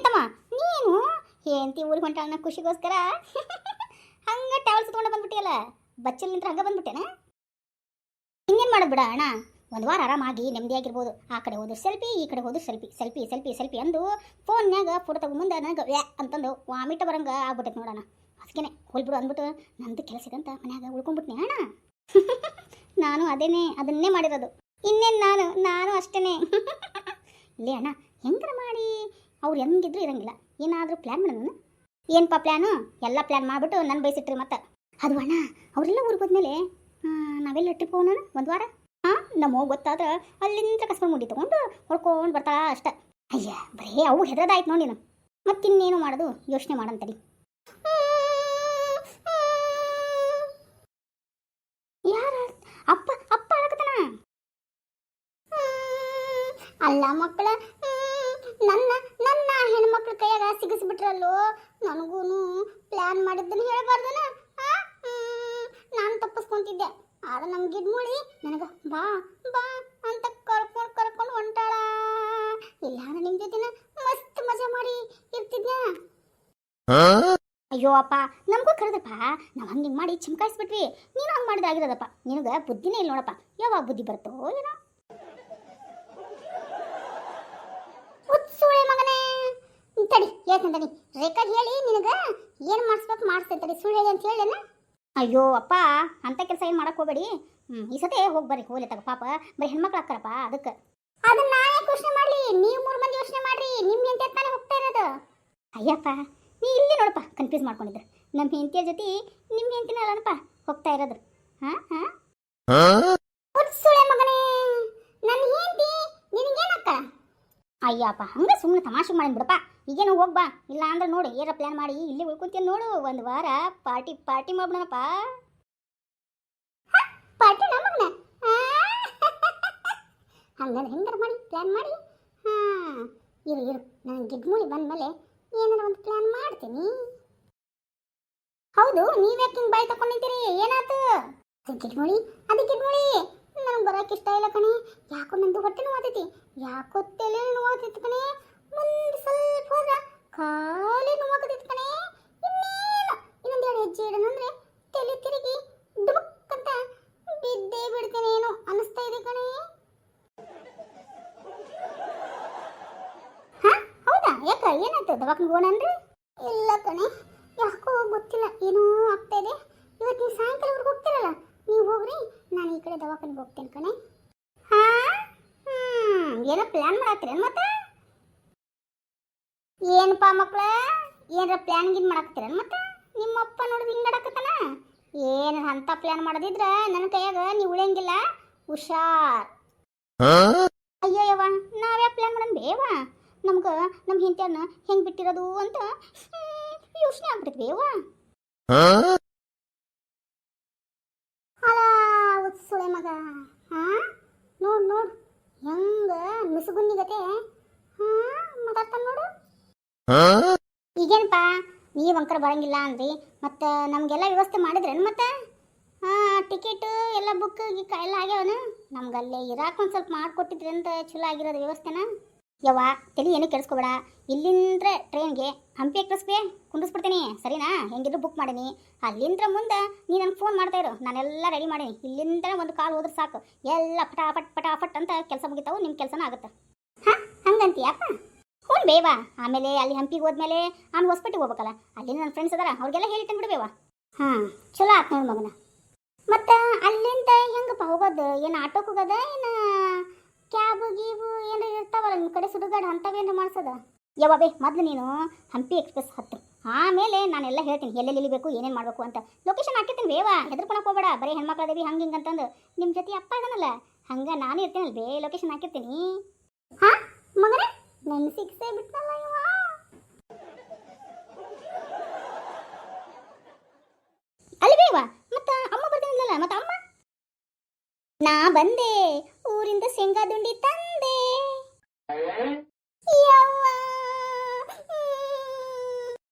ತಮ್ಮ ನೀನು ಹೆಂಡತಿ ಊರಿಗೆ ಹೊಂಟಾಳ ಖುಷಿಗೋಸ್ಕರ ಹಂಗ ಟ್ಯಾವಲ್ ಸುತ್ಕೊಂಡು ಬಂದ್ಬಿಟ್ಟಿಯಲ್ಲ ಬಚ್ಚಲ್ ನಿಂತ್ರ ಹಂಗ ಬಂದ್ಬಿಟ್ಟೆನಾ ಇನ್ನೇನು ಮಾಡೋದು ಬಿಡ ಅಣ್ಣ ಒಂದು ವಾರ ಆರಾಮಾಗಿ ನೆಮ್ಮದಿಯಾಗಿರ್ಬೋದು ಆ ಕಡೆ ಹೋದ್ರೆ ಸೆಲ್ಫಿ ಈ ಕಡೆ ಹೋದ್ರೆ ಸೆಲ್ಫಿ ಸೆಲ್ಫಿ ಸೆಲ್ಫಿ ಸೆಲ್ಫಿ ಅಂದು ಫೋನ್ಯಾಗ ಫೋಟೋ ತಗೋ ಮುಂದೆ ನನಗೆ ವ್ಯಾ ಅಂತಂದು ವಾಮಿಟ ಬರಂಗ ಆಗ್ಬಿಟ್ಟೈತೆ ನೋಡೋಣ ಅದಕ್ಕೆ ಹೋಲ್ಬಿಡು ಅಂದ್ಬಿಟ್ಟು ನಂದು ಕೆಲಸ ಇದೆ ಅಂತ ಮನ್ಯಾಗ ಉಳ್ಕೊಂಡ್ಬಿಟ್ನೆ ಅಣ್ಣ ನಾನು ಅದನ್ನೇ ಮಾಡಿರೋದು ಇನ್ನೇನು ನಾನು ಅಷ್ಟೇ ಇಲ್ಲೇ ಅಣ್ಣ ಹೆಂಗಾರ ಮಾಡಿ ಅವ್ರು ಹೆಂಗಿದ್ರು ಇರಂಗಿಲ್ಲ ಏನಾದರೂ ಪ್ಲ್ಯಾನ್ ಮಾಡೋಣ ಏನಪ್ಪ ಪ್ಲ್ಯಾನು ಎಲ್ಲ ಪ್ಲ್ಯಾನ್ ಮಾಡಿಬಿಟ್ಟು ನನ್ನ ಬಯಸಿಟ್ರಿ ಮತ್ತೆ ಅದು ಅಣ್ಣ ಅವರೆಲ್ಲ ಊರಿಗೆ ಹೋದ್ಮೇಲೆ ನಾವೆಲ್ಲ ಟ್ರಿಪ್ ಹೋಗೋಣ ಒಂದು ವಾರ ನಮ್ಮ ಹೋಗಿ ಗೊತ್ತಾದ್ರೆ ಅಲ್ಲಿಂದ ಕಸ್ಕೊಂಡು ಮುಡಿ ತೊಗೊಂಡು ಹೊಡ್ಕೊಂಡು ಬರ್ತಾ ಅಷ್ಟ ಅಯ್ಯ ಬರೀ ಅವು ಹೆದರದಾಯ್ತು ನೋಡಿ ನೀನು ಮತ್ತಿನ್ನೇನು ಮಾಡೋದು ಯೋಚನೆ ಮಾಡಂತಡಿ ಯಾರ ಅಪ್ಪ ಅಪ್ಪ ಆಗತನ ಅಲ್ಲ ಮಕ್ಕಳ ನನ್ನ ನನ್ನ ಹೆಣ್ಮಕ್ಳ ಕೈಯಾಗ ಸಿಗಿಸ್ಬಿಟ್ರಲ್ಲೋ ನನಗೂ ಪ್ಲ್ಯಾನ್ ಮಾಡಿದ್ದನ್ನು ಹೇಳಬಾರ್ದನ ನಾನು ತಪ್ಪಿಸ್ಕೊಂತಿದ್ದೆ ಆಗ ನಮ್ಮ ಗಿಡ್ಮುಳಿ ನನಗೆ ಬಾ ಬಾ ಅಂತ ಕರ್ಕೊಂಡು ಹೊಂಟಾಳ ಇಲ್ಲ ನಿಮ್ಮ ಜೊತೆನ ಮಸ್ತ್ ಮಜಾ ಮಾಡಿ ಇರ್ತಿದ್ನ ಅಯ್ಯೋ ಅಪ್ಪ ನಮಗೂ ಕರೆದಪ್ಪ ನಾವು ಹಂಗೆ ಮಾಡಿ ಚಿಮ್ಕಾಯಿಸ್ಬಿಟ್ವಿ ನೀನು ಹಂಗೆ ಮಾಡಿದಾಗಿರೋದಪ್ಪ ನಿನಗೆ ಬುದ್ಧಿನೇ ಇಲ್ಲ ನೋಡಪ್ಪ ಯಾವಾಗ ಬುದ್ಧಿ ಬರುತ್ತೋ ಏನೋ ಉತ್ಸುಳೆ ಮಗನೇ ತಡಿ ಹೇಳ್ತಂತಡಿ ರೇಖಾ ಹೇಳಿ ನಿನಗೆ ಏನು ಮಾಡಿಸ್ಬೇಕು ಮಾಡಿಸ್ತೇನೆ ಸುಳ್ಳು ಹೇಳಿ ಅಂತ ಹೇಳೇನ ಅಯ್ಯೋ ಅಪ್ಪ ಅಂಥ ಕೆಲಸ ಏನು ಮಾಡಕ್ಕೆ ಹೋಗಬೇಡಿ ಈ ಸತಿ ಹೋಗಿ ಬರ್ರಿ ಹೋಗ್ಲಿ ತಗ ಪಾಪ ಬರೀ ಹೆಣ್ಮಕ್ಳು ಹಾಕ್ತಾರಪ್ಪ ಅದಕ್ಕೆ ಅದನ್ನ ನಾನೇ ಯೋಚನೆ ಮಾಡಲಿ ನೀವು 3 ಮಂದಿ ಯೋಚನೆ ಮಾಡ್ರಿ ನಿಮ್ಮ ಹೆಂಡತಿ ತಾನೇ ಹೋಗ್ತಾ ಇರೋದು ಅಯ್ಯಪ್ಪ ನೀ ಇಲ್ಲಿ ನೋಡಪ್ಪ ಕನ್ಫ್ಯೂಸ್ ಮಾಡ್ಕೊಂಡಿದ್ರು ನಮ್ಮ ಹೆಂಡತಿಯ ಜೊತೆ ನಿಮ್ಮ ಹೆಂಡತಿನ ಅಲ್ಲನಪ್ಪ ಹೋಗ್ತಾ ಇರೋದು ಸುಳೆ ಮಗನೇ ನನ್ನ ಹೆಂಡತಿ ನಿನಗೇನಕ್ಕ ಅಯ್ಯಪ್ಪ ಹಂಗೆ ಸುಮ್ಮನೆ ತಮಾಷೆ ಮಾಡಿ ಬಿಡಪ್ಪ ಈಗೇನು ಹೋಗ್ಬಾ ಇಲ್ಲ ಅಂದ್ರೆ ನೋಡಿ ಏರ ಪ್ಲ್ಯಾನ್ ಮಾಡಿ ಇಲ್ಲಿ ಉಳ್ಕೊಂತೀನಿ ನೋಡು ಒಂದು ವಾರ ಪಾರ್ಟಿ ಮಾಡ್ಬಿಡೋಣಪ್ಪ ಪಾರ್ಟಿ ನಮ್ಮನ್ನ ಹಂಗಂದ್ರೆ ಹೆಂಗಾರ ಮಾಡಿ ಪ್ಲ್ಯಾನ್ ಮಾಡಿ ಇರು ನಾನು ಗಿಡ್ಮುಳಿ ಬಂದಮೇಲೆ ಏನಾರ ಒಂದು ಪ್ಲ್ಯಾನ್ ಮಾಡ್ತೀನಿ ಹೌದು ನೀವ್ಯಾಕೆ ಹಿಂಗೆ ಬಾಯಿ ತಗೊಂಡಿದ್ದೀರಿ ಏನಾಯ್ತು ಗಿಡ್ಮುಳಿ ಅದು ಗಿಡ್ಮುಳಿ ನನಗೆ ಬರೋಕೆ ಇಷ್ಟ ಇಲ್ಲ ಕಣೆ ಯಾಕೋ ನಂದು ಹೊಟ್ಟೆ ನೋವಾತೈತಿ ಯಾಕೋ ತಲೆ ನೋವಾತೈತಿ ಕಣೆ ಮುಂದೆ ಸ್ವಲ್ಪ ಹೋದ್ರ ಖಾಲಿ ನೋವಾಗತೈತಿ ಕಣೆ ಇನ್ನೊಂದು 2 ಹೆಜ್ಜೆ ಇಡೋಣಂದ್ರೆ ತಲೆ ತಿರುಗಿ ಡುಮಕ್ ಅಂತ ಬಿದ್ದೇ ಬಿಡ್ತೇನೆ ಏನೋ ಅನಿಸ್ತಾ ಇದೆ ಕಣೆ ಹೌದಾ ಯಾಕ ಏನಾಯ್ತು ದವಾಖಾನೆ ಹೋಗೋಣನ್ರಿ ಇಲ್ಲ ಕಣೆ ಯಾಕೋ ಗೊತ್ತಿಲ್ಲ ಏನೋ ಆಗ್ತಾ ಇದೆ ಇವತ್ತು ನೀವು ಸಾಯಂಕಾಲವರೆಗೂ ಹೋಗ್ತಿರಲ್ಲ ನೀವು ಹೋಗ್ರಿ ನಾನು ಈ ಕಡೆ ದವಾಖಾನೆಗೆ ಹೋಗ್ತೇನೆ ಕಣೆ ಏನೋ ಪ್ಲ್ಯಾನ್ ಮಾಡತ್ತೀರೇನು ಮತ್ತೆ ಏನಪ್ಪ ಮಕ್ಕಳ ಏನಾರ ಪ್ಲ್ಯಾನ್ ಗಿನ್ ಮಾಡಾಕತ್ತೀರೇನು ಮತ್ತೆ ನಿಮ್ಮಪ್ಪ ನೋಡಿದ್ರೆ ಹಿಂಗಾಡಕತ್ತಾನ ಏನು ಅಂತ ಪ್ಲ್ಯಾನ್ ಮಾಡೋದಿದ್ರೆ ನನ್ನ ಕೈಯಾಗ ನೀವು ಉಳಿಯಂಗಿಲ್ಲ ಹುಷಾರ್ ಅಯ್ಯಯ್ಯವ ನಾವ್ಯಾ ಪ್ಲ್ಯಾನ್ ಮಾಡೋಣ ಬೇವ ನಮ್ಗೆ ನಮ್ಮ ಹೆಂಡತಿಯನ್ನ ಹೆಂಗೆ ಬಿಟ್ಟಿರೋದು ಅಂತ ಯೋಚನೆ ಆಗ್ಬಿಡ್ತೀವಿ ಬೇವ ಸುಳೆ ಮಗ ನೋಡ್ ಹೆಂಗ ಮಿಸುಗುನ್ನಿಗತೆ ಮಾತಾಡ್ತಾನ ನೋಡು ಈಗೇನಪ್ಪ ನೀವು ಅಂಕರ ಬರಂಗಿಲ್ಲ ಅಂದ್ರಿ ಮತ್ತೆ ನಮಗೆಲ್ಲ ವ್ಯವಸ್ಥೆ ಮಾಡಿದ್ರೇನು ಮತ್ತೆ ಟಿಕೆಟ್ ಎಲ್ಲ ಬುಕ್ ಎಲ್ಲ ಆಗ್ಯಾವನ ನಮ್ಗೆ ಅಲ್ಲೇ ಇರಾಕ ಒಂದು ಸ್ವಲ್ಪ ಮಾಡಿಕೊಟ್ಟಿದ್ರಿ ಅಂತ ಚಲೋ ಆಗಿರೋದು ವ್ಯವಸ್ಥೆನ ಯವ್ವ ತಲೆ ಏನೂ ಕೆಡಿಸ್ಕೋಬೇಡ ಇಲ್ಲಿಂದ ಟ್ರೈನ್ಗೆ ಹಂಪಿ ಎಕ್ಸ್ಪ್ರೆಸ್ಗೆ ಕುಂಡಿಸ್ಬಿಡ್ತೀನಿ ಸರಿನಾ ಹೆಂಗಿದ್ರು ಬುಕ್ ಮಾಡೀನಿ ಅಲ್ಲಿಂದ ಮುಂದೆ ನೀ ನನಗೆ ಫೋನ್ ಮಾಡ್ತಾ ಇರು ನಾನೆಲ್ಲ ರೆಡಿ ಮಾಡೀನಿ ಇಲ್ಲಿಂದ ಒಂದು ಕಾಲು ಹೋದ್ರೆ ಸಾಕು ಎಲ್ಲ ಪಟಾಫಟ್ ಅಂತ ಕೆಲಸ ಮುಗಿತಾವು ನಿಮ್ಮ ಕೆಲಸನೂ ಆಗುತ್ತೆ ಹಂಗಂತೀಯಪ್ಪ ಹ್ಞೂ ಬೇವಾ ಆಮೇಲೆ ಅಲ್ಲಿ ಹಂಪಿಗೆ ಹೋದ್ಮೇಲೆ ನಾನು ಹೊಸ್ಪೇಟೆಗೆ ಹೋಗ್ಬೇಕಲ್ಲ ಅಲ್ಲಿ ನನ್ನ ಫ್ರೆಂಡ್ಸ್ ಅದಾರ ಅವ್ರಿಗೆಲ್ಲ ಹೇಳಿಟ್ಟು ಬಿಡಬೇವಾ ಚಲೋ ಆಯ್ತು ನೋಡಿ ಮಗನ ಮತ್ತು ಅಲ್ಲಿಂದ ಹೆಂಗಪ್ಪ ಹೋಗೋದು ಏನು ಆಟೋಕ್ಕೆ ಹೋಗೋದ ಏನು ಕ್ಯಾಬ್ ಗೀಬು ಏನಾರು ಇರ್ತಾವಲ್ಲ ನಿಮ್ಮ ಕಡೆ ಸುಡುಗಾಡು ಅಂಥವೇನು ಮಾಡ್ಸೋದ ಯಾವೇ ಮೊದಲು ನೀನು ಹಂಪಿ ಎಕ್ಸ್ಪ್ರೆಸ್ ಹತ್ತು ಆಮೇಲೆ ನಾನೆಲ್ಲ ಹೇಳ್ತೀನಿ ಎಲ್ಲೆಲ್ಲಿ ಇಳಿಬೇಕು ಏನೇನು ಮಾಡಬೇಕು ಅಂತ ಲೊಕೇಶನ್ ಹಾಕಿರ್ತೀನಿ ಬೇವಾ ಹೆದರ್ಕೊಳಕ್ಕೆ ಹೋಗಬೇಡ ಬರೀ ಹೆಣ್ಮಕ್ಳದೇವಿ ಹಂಗೆ ಹಿಂಗೆ ಅಂತಂದು ನಿಮ್ಮ ಜೊತೆ ಅಪ್ಪ ಇದನ್ನಲ್ಲ ಹಂಗೆ ನಾನು ಇರ್ತೀನಲ್ಲ ಬೇ ಲೊಕೇಶನ್ ಹಾಕಿರ್ತೀನಿ ಮಗನೇ ನನ್ನ ಸಿಕ್ಸೇ ಬಿಟ್ಟಲ್ಲ ಇವ ಅಲ್ಲಿ ಬೇವಾ ಮತ್ತು ಅಮ್ಮ ಬರ್ತೀನಿಲ್ಲ ಮತ್ತು ಅಮ್ಮ ನಾ ಬಂದೆ ಊರಿಂದ ಶೇಂಗಾ ದುಂಡಿ ತಂದೆ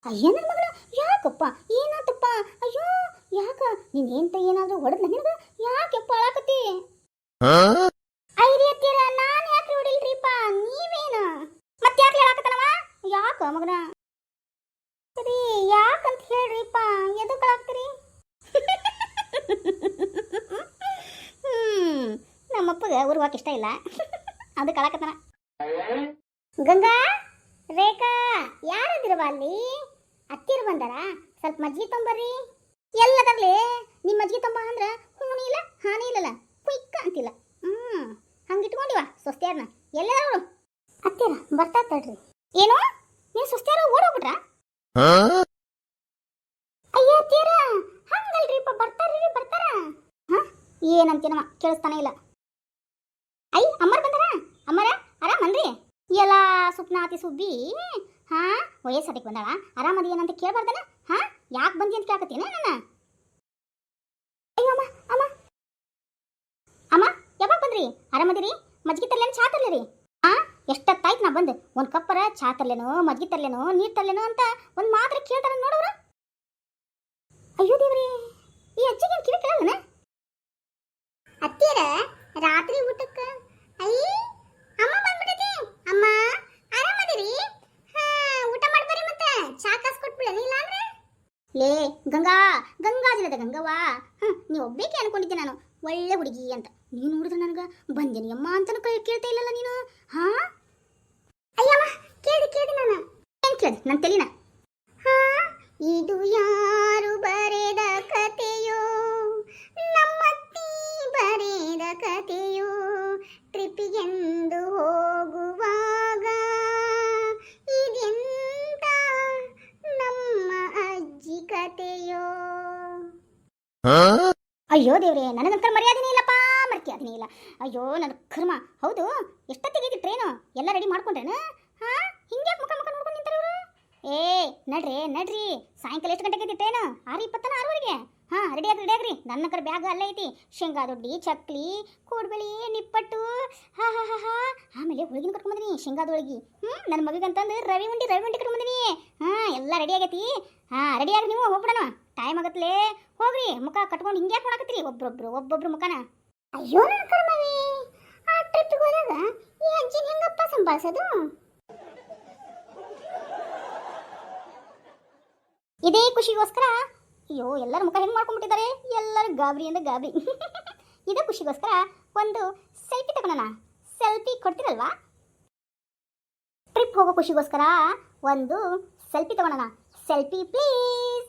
ಅಯ್ಯ ನನ್ನ ಮಗಳ ಯಾಕಪ್ಪ ಏನಾತಪ್ಪ ಅಯ್ಯೋ ಯಾಕ ನೀನೇಂತ ಏನಾದರೂ ಹೊಡೆದ್ ನನಗ ಯಾಕೆಪ್ಪ ಅಳಾಕತ್ತಿ ಐರಿ ಹತ್ತಿರ ನಾನು ಯಾಕೆ ಹೊಡಿಲ್ರಿಪ್ಪ ನೀವೇನು ಮತ್ತೆ ಯಾಕೆ ಹೇಳಾಕತ್ತನವ ಯಾಕ ಯಾಕ ಮಗನ ಸರಿ ಯಾಕಂತ ಹೇಳ್ರಿಪ್ಪ ಎದಕ್ಕಾಗ್ತೀರಿ ನಮ್ಮಪ್ಪಗೆ ಊರ್ವಾಕ್ ಇಷ್ಟ ಇಲ್ಲ ಅದು ಕಳಕತನ ಗಂಗಾ ರೇಖಾ ಯಾರದಿರವ ಅಲ್ಲಿ ಅತ್ತಿರು ಬಂದಾರ ಸ್ವಲ್ಪ ಮಜ್ಜಿಗೆ ತೊಂಬರ್ರಿ ಎಲ್ಲದಾಗ್ಲಿ ನಿಮ್ಮ ಮಜ್ಜಿಗೆ ತೊಂಬ ಅಂದ್ರ ಹೂನಿ ಇಲ್ಲ ಹಾನಿ ಇಲ್ಲಲ್ಲ ಕುಯ್ಕ ಅಂತಿಲ್ಲ ಹಂಗೆ ಇಟ್ಕೊಂಡಿವ ಸೊಸ್ತ್ಯಾರನ್ನ ಎಲ್ಲದವರು ಅತ್ತಿರ ಬರ್ತಾ ತಡ್ರಿ ಏನು ನೀವು ಸೊಸ್ತ್ಯಾರ ಓಡೋಗ್ಬಿಟ್ರ ಅಯ್ಯ ತೀರ ಹಂಗಲ್ರಿಪ್ಪ ಬರ್ತಾರ ಏನಂತೀನಮ್ಮ ಕೇಳಿಸ್ತಾನೆ ಇಲ್ಲ ಐ ಅಮ್ಮರ್ ಬಂದಾರ ಅಮ್ಮರ ಆರಾಮನ್ರಿ ಎಲ್ಲ ಸುಪ್ನಾತಿ ಸುಬ್ಬಿ ಹಾ ವಯಸ್ಸದಕ್ಕೆ ಬಂದಾಳ ಆರಾಮದಿ ಏನಂತ ಕೇಳ್ಬಾರ್ದನ ಹಾ ಯಾಕೆ ಬಂದಿ ಅಂತ ಕೇಳಕತ್ತೀನಿ ನನ್ನ ಅಯ್ಯೋ ಅಮ್ಮ ಅಮ್ಮ ಅಮ್ಮ ಯಾವಾಗ ಬಂದ್ರಿ ಆರಾಮದಿರಿ ಮಜ್ಜಿಗೆ ತರ್ಲೇನು ಚಾ ತರ್ಲೇರಿ ಹಾ ಎಷ್ಟೊತ್ತಾಯ್ತು ನಾ ಬಂದೆ ಒಂದು ಕಪ್ಪರ ಚಾ ತರ್ಲೇನೋ ಮಜ್ಜಿಗೆ ತರ್ಲೇನೋ ನೀರು ತರ್ಲೇನೋ ಅಂತ ಒಂದು ಮಾತ್ರ ಕೇಳ್ತಾರ ನೋಡವ್ರ ಅಯ್ಯೋ ದೇವ್ರಿ ಈ ಅಜ್ಜಿಗೆ ಕಿವಿ ಕೇಳಲ್ಲನ ಅತ್ತಿಯರ ರಾತ್ರಿ ಊಟಕ್ಕೆ ಅಯ್ಯ ಅಮ್ಮ ಬಂದ್ಬಿಟ್ಟೈತಿ ಅಮ್ಮ ಆರಾಮದಿರಿ ಹಾ ಊಟ ಮಾಡ್ಬರಿ ಮತ್ತೆ ಚಾ ಕಾಸ್ ಕೊಟ್ಬಿಡಲಿ ಇಲ್ಲ ಅಂದ್ರೆ ಲೇ ಗಂಗಾಜಲದ ಗಂಗವ್ವ ನೀವು ಒಬ್ಬೇಕೆ ಅನ್ಕೊಂಡಿದ್ದೆ ನಾನು ಒಳ್ಳೆ ಹುಡುಗಿ ಅಂತ ನೀನು ನೋಡಿದ್ರೆ ನನಗೆ ಬಂದೇನಿ ಅಮ್ಮ ಅಂತ ಕೇಳ್ತಾ ಇಲ್ಲಲ್ಲ ನೀನು ಹಾ ಅಯ್ಯಮ್ಮ ಕೇಳಿ ನಾನು ಏನು ಕೇಳಿದೆ ನನ್ನ ತೆಲಿನ ಹಾ ಇದು ಯಾರು ಬರೆದ ಕತೆಯೋ ನಮ್ಮತ್ತಿ ಬರೆದ ಕತೆಯೋ ಟ್ರಿಪ್ಪಿಗೆಂದು ಹೋಗುವಾಗ ಇದೆಂತ ನಮ್ಮ ಅಜ್ಜಿ ಕತೆಯೋ ಅಯ್ಯೋ ದೇವ್ರೆ ನನಗಂತರ ಮರ್ಯಾದೆನೇ ಇಲ್ಲಪ್ಪ ಮರ್ಯಾದೆನೇ ಇಲ್ಲ ಅಯ್ಯೋ ನನ್ನ ಕರ್ಮ ಹೌದು ಎಷ್ಟೊತ್ತಿಗೆ ಟ್ರೈನು ಎಲ್ಲ ರೆಡಿ ಮಾಡ್ಕೊಂಡ್ರೇನು ಹಾ ಹಿಂಗೆ ಮುಖ ನೋಡ್ಕೊಂಡು ನಿಂತಾರೆ ಇವರು ಏ ನಡ್ರಿ ಸಾಯಂಕಾಲ ಎಷ್ಟು ಗಂಟೆಗೆ ಐತಿ ಟ್ರೈನು 6:20 6:30 ಹಾ ರೆಡಿ ಆಗ್ರಿ ನನ್ನ ಕಡೆ ಬ್ಯಾಗ್ ಅಲ್ಲೇ ಐತಿ ಶೇಂಗಾ ದೊಡ್ಡಿ ಚಕ್ಲಿ ಕೋಡ್ಬಳಿ ನಿಪ್ಪಟ್ಟು ಹಾ ಆಮೇಲೆ ಹೋಳಿಗೆನ ಕರ್ಕೊಂಬಂದಿನಿ ಶೇಂಗಾದೊಳಗಿ ನನ್ನ ಮಗಗಂತಂದು ರವಿ ಉಂಡಿ ಕರ್ಕೊಂಬಂದಿನಿ ಹಾ ಎಲ್ಲ ರೆಡಿ ಆಗೈತಿ ಹಾ ರೆಡಿ ಆಗ್ರಿ ನೀವು ಹೋಗ್ಬಿಡೋಣ ಟೈಮ್ ಆಗತ್ಲೇ ಹೋಗ್ರಿ ಮುಖ ಕಟ್ಕೊಂಡು ಹಿಂಗೆ ಯಾಕೆ ಮಾಡಕತ್ತೀರಿ ಒಬ್ಬೊಬ್ರು ಮುಖನ ಅಯ್ಯೋ ನನ್ನ ಕರ್ಮವಿ ಆ ಟ್ರಿಪ್ಪಿಗೆ ಹೋದಾಗ ಈ ಅಜ್ಜಿನ ಹೆಂಗಪ್ಪ ಸಂಭಾಳಿಸೋದು ಇದೇ ಖುಷಿಗೋಸ್ಕರ ಅಯ್ಯೋ ಎಲ್ಲರ ಮುಖ ಹೆಂಗೆ ಮಾಡ್ಕೊಂಡ್ಬಿಟ್ಟಿದ್ದಾರೆ ಎಲ್ಲರೂ ಗಾಬರಿ ಇದೇ ಖುಷಿಗೋಸ್ಕರ ಒಂದು ಸೆಲ್ಫಿ ತಗೊಳ್ಳೋಣ ಸೆಲ್ಫಿ ಕೊಡ್ತೀರಲ್ವಾ ಟ್ರಿಪ್ ಹೋಗೋ ಖುಷಿಗೋಸ್ಕರ ಒಂದು ಸೆಲ್ಫಿ ತಗೊಳ್ಳೋಣ ಸೆಲ್ಫಿ ಪ್ಲೀಸ್